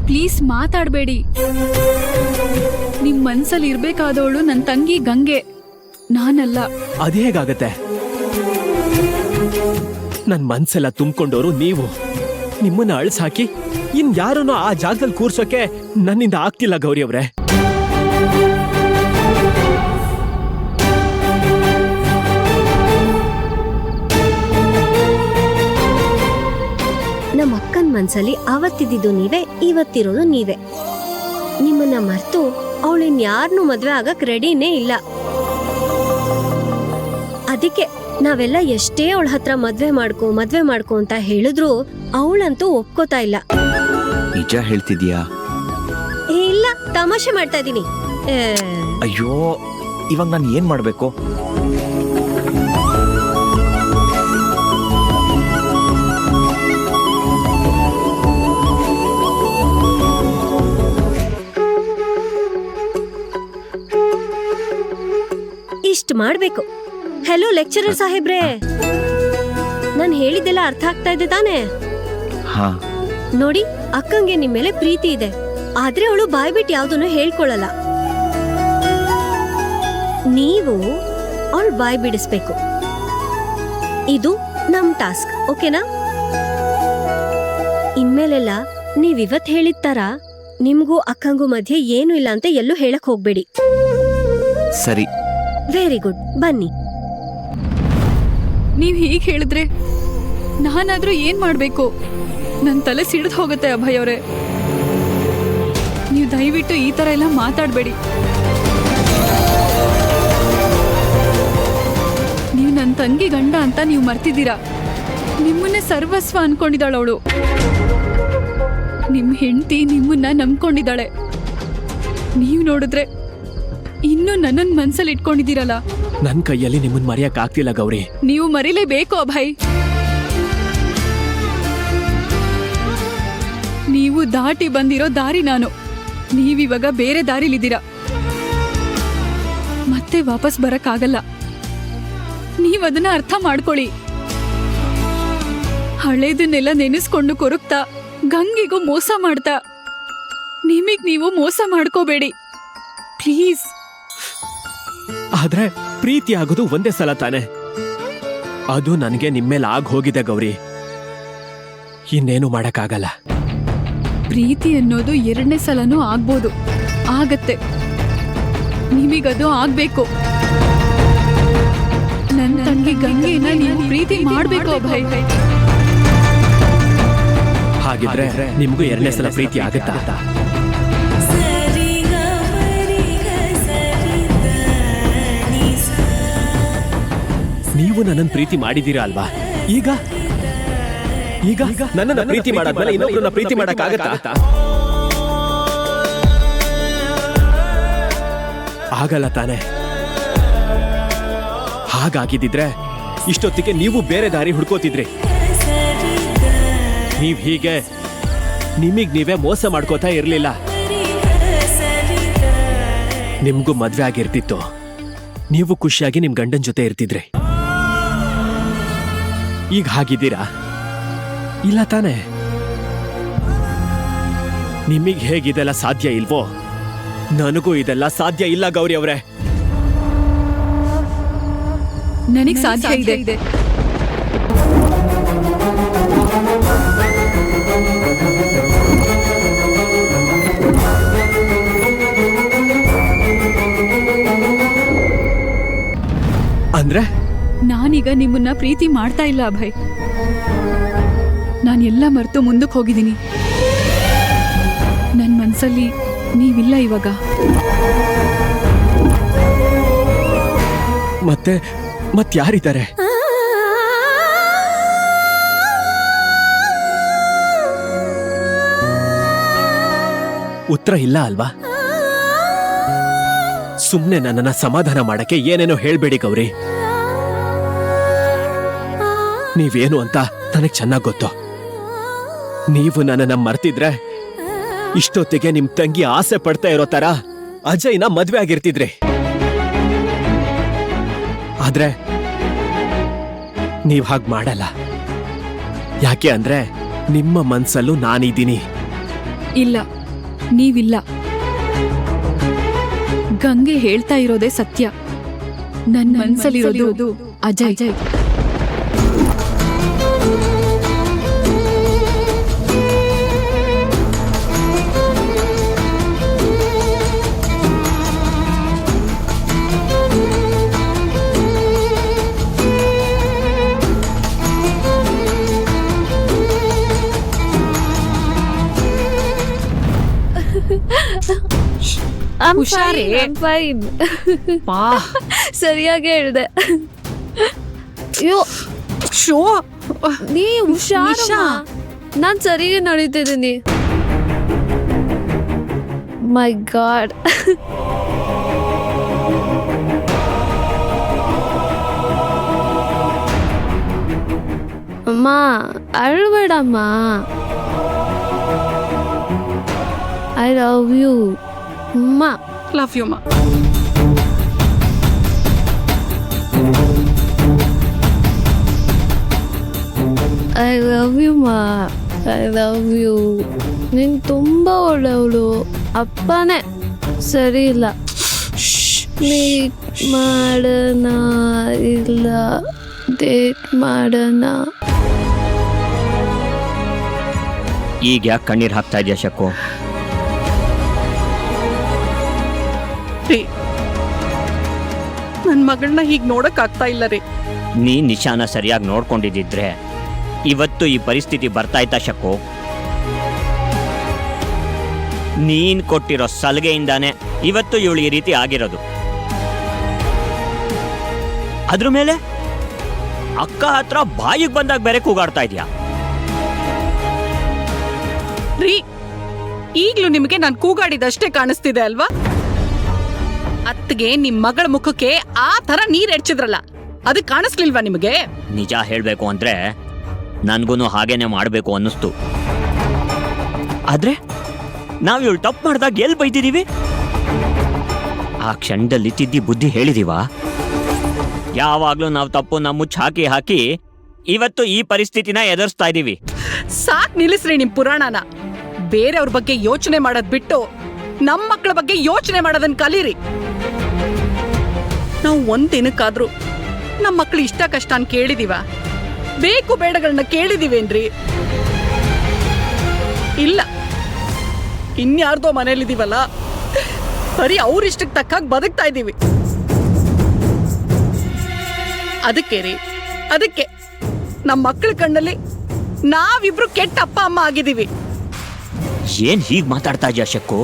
Please ಮಾತಾಡ್ಬೇಡಿ. ನಿಮ್ ಮನ್ಸಲ್ಲಿ ಇರ್ಬೇಕಾದವಳು ನನ್ ತಂಗಿ ಗಂಗೆ, ನಾನಲ್ಲ. ಅದೇಗಾಗತ್ತೆ? ನನ್ ಮನ್ಸೆಲ್ಲ ತುಂಬಿಕೊಂಡವರು ನೀವು. ನಿಮ್ಮನ್ನ ಅಳ್ಸಾಕಿ ಯಾರನ್ನೋ ಆ ಜಾಗದಲ್ಲಿ ಕೂರ್ಸೋಕೆ ನನ್ನಿಂದ ಆಗ್ತಿಲ್ಲ ಗೌರಿ ಅವ್ರೆ. ನಮ್ಮ ಅಕ್ಕನ ಮನ್ಸಲ್ಲಿ ಅವತ್ತಿದ್ದು ನೀವೇ, ಇವತ್ತಿರೋದು ನೀವೇ. ನಿಮ್ಮನ್ನ ಮರ್ತು ಅವಳಿನ್ಯಾರನ್ನೂ ಮದ್ವೆ ಆಗಕ್ ರೆಡಿನೇ ಇಲ್ಲ. ಅದಕ್ಕೆ ನಾವೆಲ್ಲ ಎಷ್ಟೇ ಅವಳ ಹತ್ರ ಮದ್ವೆ ಮಾಡ್ಕೋ ಅಂತ ಹೇಳಿದ್ರು ಅವಳಂತೂ ಒಪ್ಕೋತಾ ಇಲ್ಲ. ನಿಜ ಹೇಳ್ತಿದ್ಯಾ? ಇಲ್ಲ, ತಮಾಷೆ ಮಾಡ್ತಾ ಇದೀನಿ. ಅಯ್ಯೋ, ಇವಾಗ ನಾನು ಏನ್ ಮಾಡ್ಬೇಕು? ಇಷ್ಟ ಮಾಡ್ಬೇಕು. ಹೆಲೋ ಲೆಕ್ಚರರ್ ಸಾಹೇಬ್ರೆ, ನಾನ್ ಹೇಳಿದ್ದೆಲ್ಲ ಅರ್ಥ ಆಗ್ತಾ ಇದೆ ತಾನೇ? ಹಾ. ನೋಡಿ, ಅಕ್ಕಂಗೆ ನಿಮ್ ಮೇಲೆ ಪ್ರೀತಿ ಇದೆ, ಆದ್ರೆ ಅವಳು ಬಾಯ್ಬಿಟ್ಟು ಯಾವ್ದನ್ನು ಹೇಳ್ಕೊಳಲ್ಲ. ನೀವು ಅವಳು ಬಾಯ್ ಬಿಡಿಸ್ಬೇಕು. ಇದು ನಮ್ ಟಾಸ್ಕ್, ಓಕೆನಾ? ಇನ್ಮೇಲೆಲ್ಲ ನೀವಿವತ್ ಹೇಳಿದ ತರ ನಿಮ್ಗೂ ಅಕ್ಕಂಗೂ ಮಧ್ಯೆ ಏನು ಇಲ್ಲ ಅಂತ ಎಲ್ಲೂ ಹೇಳಕ್ ಹೋಗ್ಬೇಡಿ. ಸರಿ. ವೆರಿ ಗುಡ್, ಬನ್ನಿ. ನೀವ್ ಹೀಗ್ ಹೇಳಿದ್ರೆ ನಾನಾದ್ರೂ ಏನ್ ಮಾಡ್ಬೇಕು? ನನ್ ತಲೆ ಸಿಡಿದು ಹೋಗುತ್ತೆ ಅಭಯ್ ಅವರೇ. ನೀವು ದಯವಿಟ್ಟು ಈ ತರ ಎಲ್ಲ ಮಾತಾಡ್ಬೇಡಿ. ನೀವು ನನ್ ತಂಗಿ ಗಂಡ ಅಂತ ನೀವು ಮರ್ತಿದ್ದೀರಾ. ನಿಮ್ಮನ್ನೇ ಸರ್ವಸ್ವ ಅನ್ಕೊಂಡಿದ್ದಾಳವಳು. ನಿಮ್ ಹೆಂಡತಿ ನಿಮ್ಮನ್ನ ನಂಬ್ಕೊಂಡಿದ್ದಾಳೆ. ನೀವ್ ನೋಡಿದ್ರೆ ಇನ್ನು ನನ್ನನ್ ಮನ್ಸಲ್ಲಿ ಇಟ್ಕೊಂಡಿದ್ದೀರಲ್ಲ. ನನ್ ಕೈಯಲ್ಲಿ ನಿಮ್ಮನ್ ಮರೆಯಕ್ ಆಗ್ತಿಲ್ಲ ಗೌರಿ. ನೀವು ಮರಿಲೇಬೇಕು ಅಭಯ್. ನೀವು ದಾಟಿ ಬಂದಿರೋ ದಾರಿ ನಾನು. ನೀವಿವಾಗ ಬೇರೆ ದಾರಿಲಿದ್ದೀರಾ. ಮತ್ತೆ ವಾಪಸ್ ಬರಕ್ಕಾಗಲ್ಲ. ನೀವದನ್ನ ಅರ್ಥ ಮಾಡ್ಕೊಳ್ಳಿ. ಹಳೇದನ್ನೆಲ್ಲ ನೆನೆಸ್ಕೊಂಡು ಕೊರಗ್ತಾ ಗಂಗೆಗೂ ಮೋಸ ಮಾಡ್ತಾ ನಿಮಗ್ ನೀವು ಮೋಸ ಮಾಡ್ಕೋಬೇಡಿ ಪ್ಲೀಸ್. ಆದ್ರೆ ಪ್ರೀತಿ ಆಗೋದು ಒಂದೇ ಸಲ ತಾನೆ. ಅದು ನನಗೆ ನಿಮ್ಮೇಲೆ ಆಗ್ ಹೋಗಿದೆ ಗೌರಿ. ಇನ್ನೇನು ಮಾಡಕ್ಕಾಗಲ್ಲ. ಪ್ರೀತಿ ಅನ್ನೋದು ಎರಡನೇ ಸಲನೂ ಆಗ್ಬೋದು, ಆಗತ್ತೆ. ನಿಮಗದು ಆಗ್ಬೇಕು. ನನ್ನ ತಂಗಿ ಗಂಗೆನ ನೀವು ಪ್ರೀತಿ ಮಾಡ್ಬೇಕು ಅಭಯ್. ಹಾಗಿದ್ರೆ ನಿಮ್ಗೂ ಎರಡನೇ ಸಲ ಪ್ರೀತಿ ಆಗತ್ತಾ? ನೀವು ನನ್ನನ್ನು ಪ್ರೀತಿ ಮಾಡಿದೀರಾ ಅಲ್ವಾ? ಈಗ ಈಗ ನನ್ನನ್ನ ಪ್ರೀತಿ ಮಾಡಾದ್ಮೇಲೆ ಇನ್ನೊಬ್ರನ್ನ ಪ್ರೀತಿ ಮಾಡಕ್ಕಾಗತ್ತಾ? ಆಗಲ್ಲ ತಾನೆ. ಹಾಗಾಗಿದ್ದಿದ್ರೆ ಇಷ್ಟೊತ್ತಿಗೆ ನೀವು ಬೇರೆ ದಾರಿ ಹುಡ್ಕೋತಿದ್ರಿ. ನೀವ್ ಹೀಗೆ ನಿಮಗ್ ನೀವೇ ಮೋಸ ಮಾಡ್ಕೋತಾ ಇರ್ಲಿಲ್ಲ. ನಿಮ್ಗೂ ಮದ್ವೆ ಆಗಿರ್ತಿತ್ತು. ನೀವು ಖುಷಿಯಾಗಿ ನಿಮ್ ಗಂಡನ್ ಜೊತೆ ಇರ್ತಿದ್ರಿ. ಈಗ ಹಾಗಿದ್ದೀರಾ? ಇಲ್ಲ ತಾನೆ. ನಿಮಗ್ ಹೇಗಿದೆಲ್ಲ ಸಾಧ್ಯ ಇಲ್ವೋ, ನನಗೂ ಇದೆಲ್ಲ ಸಾಧ್ಯ ಇಲ್ಲ ಗೌರಿ ಅವರೇ. ನನಗ್ ಸಾಧ್ಯ ಇದೆ. ಅಂದ್ರೆ ನಾನೀಗ ನಿಮ್ಮನ್ನ ಪ್ರೀತಿ ಮಾಡ್ತಾ ಇಲ್ಲ ಅಭಯ್. ನಾನೆಲ್ಲ ಮರೆತು ಮುಂದಕ್ಕೆ ಹೋಗಿದ್ದೀನಿ. ನನ್ನ ಮನ್ಸಲ್ಲಿ ನೀವಿಲ್ಲ ಇವಾಗ. ಮತ್ಯಾರಿದ್ದಾರೆ? ಉತ್ತರ ಇಲ್ಲ ಅಲ್ವಾ? ಸುಮ್ನೆ ನನ್ನನ್ನ ಸಮಾಧಾನ ಮಾಡಕ್ಕೆ ಏನೇನೋ ಹೇಳ್ಬೇಡಿ ಗೌರಿ. ನೀವೇನು ಅಂತ ನನಗ್ ಚೆನ್ನಾಗ್ ಗೊತ್ತು. ನೀವು ನನ್ನನ್ನ ಮರ್ತಿದ್ರೆ ಇಷ್ಟೊತ್ತಿಗೆ ನಿಮ್ ತಂಗಿ ಆಸೆ ಪಡ್ತಾ ಇರೋ ತರ ಅಜಯ್ನ ಮದ್ವೆ ಆಗಿರ್ತಿದ್ರಿ. ಆದ್ರೆ ನೀವ್ ಹಾಗ್ ಮಾಡಲ್ಲ. ಯಾಕೆ ಅಂದ್ರೆ ನಿಮ್ಮ ಮನ್ಸಲ್ಲೂ ನಾನಿದ್ದೀನಿ. ಇಲ್ಲ, ನೀವಿಲ್ಲ. ಗಂಗೆ ಹೇಳ್ತಾ ಇರೋದೇ ಸತ್ಯ. ನನ್ನ ಮನ್ಸಲ್ಲಿರೋದು ಅಜಯ್. ಹುಷಾರೇ. ಸರಿಯಾಗಿ ಹೇಳ್ದೆ. ಅಯ್ಯೋ ಶೋ, ನೀ ಹುಷಾರು. ನಾನ್ ಸರಿಯಾಗಿ ನಡೀತಿದ್ದೀನಿ. My God. ಅಮ್ಮ ಅಳ್ಬೇಡಮ್ಮ. ಐ ಲವ್ ಯು ಅಮ್ಮ. ಲವ್ ಯು ಮಾ. ಐ ಲವ್ ಯು ಮಾ. I love you. ನೀನು ತುಂಬ ಒಳ್ಳೆಯವಳು. ಅಪ್ಪನೇ ಸರಿ ಇಲ್ಲ. ಮೀಟ್ ಮಾಡೋಣ, ಇಲ್ಲ ಡೇಟ್ ಮಾಡೋಣ. ಈಗ ಯಾಕೆ ಕಣ್ಣೀರು ಹಾಕ್ತಾ ಇದೆಯಾ ಶಕ್ಕು? ನನ್ನ ಮಗಳನ್ನ ಹೀಗೆ ನೋಡಕ್ ಆಗ್ತಾ ಇಲ್ಲ ರೀ. ನೀ ನಿಶಾನ ಸರಿಯಾಗಿ ನೋಡ್ಕೊಂಡಿದ್ದಿದ್ರೆ ಇವತ್ತು ಈ ಪರಿಸ್ಥಿತಿ ಬರ್ತಾ ಇತ್ತಾ ಶಕ್ಕು? ನೀನ್ ಕೊಟ್ಟಿರೋ ಸಲಹೆಯಿಂದಾನೆ ಇವತ್ತು ಇವಳು ಈ ರೀತಿ ಆಗಿರೋದು. ಅದ್ರ ಮೇಲೆ ಅಕ್ಕ ಹತ್ರ ಬಾಯಿಗೆ ಬಂದಾಗ ಬೇರೆ ಕೂಗಾಡ್ತಾ ಇದೀಯಾ. ರೀ, ಈಗ್ಲೂ ನಿಮಗೆ ನಾನು ಕೂಗಾಡಿದಷ್ಟೇ ಕಾಣಿಸ್ತಿದೆ ಅಲ್ವಾ? ಅತ್ತಿಗೆ ನಿಮ್ ಮಗಳ ಮುಖಕ್ಕೆ ಆ ತರ ನೀರ್ ಎಡ್ಚಿದ್ರಲ್ಲ, ಅದು ಕಾಣಿಸ್ಲಿಲ್ವಾ ನಿಮಗೆ? ನಿಜ ಹೇಳ್ಬೇಕು ಅಂದ್ರೆ ನನ್ಗೂ ಹಾಗೇನೆ ಮಾಡ್ಬೇಕು ಅನ್ನಿಸ್ತು. ಆದ್ರೆ ನಾವ್ ಇವಳು ತಪ್ಪು ಮಾಡಿದಾಗ ಎಲ್ಲಿ ಬೈದಿದೀವಿ? ಆ ಕ್ಷಣದಲ್ಲಿ ತಿದ್ದಿ ಬುದ್ಧಿ ಹೇಳಿದೀವ? ಯಾವಾಗ್ಲೂ ನಾವು ತಪ್ಪು ಮುಚ್ಚ ಹಾಕಿ ಇವತ್ತು ಈ ಪರಿಸ್ಥಿತಿನ ಎದುರಿಸ್ತಾ ಇದೀವಿ. ಸಾಕ್ ನಿಲ್ಲಿಸ್ರಿ ನಿಮ್ ಪುರಾಣನ. ಬೇರೆಯವ್ರ ಬಗ್ಗೆ ಯೋಚನೆ ಮಾಡೋದ್ ಬಿಟ್ಟು ನಮ್ ಮಕ್ಕಳ ಬಗ್ಗೆ ಯೋಚನೆ ಮಾಡೋದನ್ನ ಕಲೀರಿ. ನಾವು ಒಂದ್ ದಿನಕ್ಕಾದ್ರೂ ನಮ್ ಮಕ್ಳು ಇಷ್ಟ ಕಷ್ಟ ಅಂತ ಕೇಳಿದೀವ? ಬೇಕು ಬೇಡಗಳನ್ನ ಕೇಳಿದೀವೇನ್ರಿ? ಇಲ್ಲ. ಇನ್ಯಾರ್ದೋ ಮನೇಲಿದೀವಲ್ಲ, ಬರೀ ಅವ್ರಿಷ್ಟಕ್ಕೆ ತಕ್ಕಾಗ ಬದುಕ್ತಾ ಇದೀವಿ. ಅದಕ್ಕೆ ರೀ, ಅದಕ್ಕೆ ನಮ್ಮ ಮಕ್ಕಳ ಕಣ್ಣಲ್ಲಿ ನಾವಿಬ್ರು ಕೆಟ್ಟ ಅಪ್ಪ ಅಮ್ಮ ಆಗಿದ್ದೀವಿ. ಏನ್ ಹೀಗ್ ಮಾತಾಡ್ತಾ ಇದೆಯಾ ಶಕ್ಕು?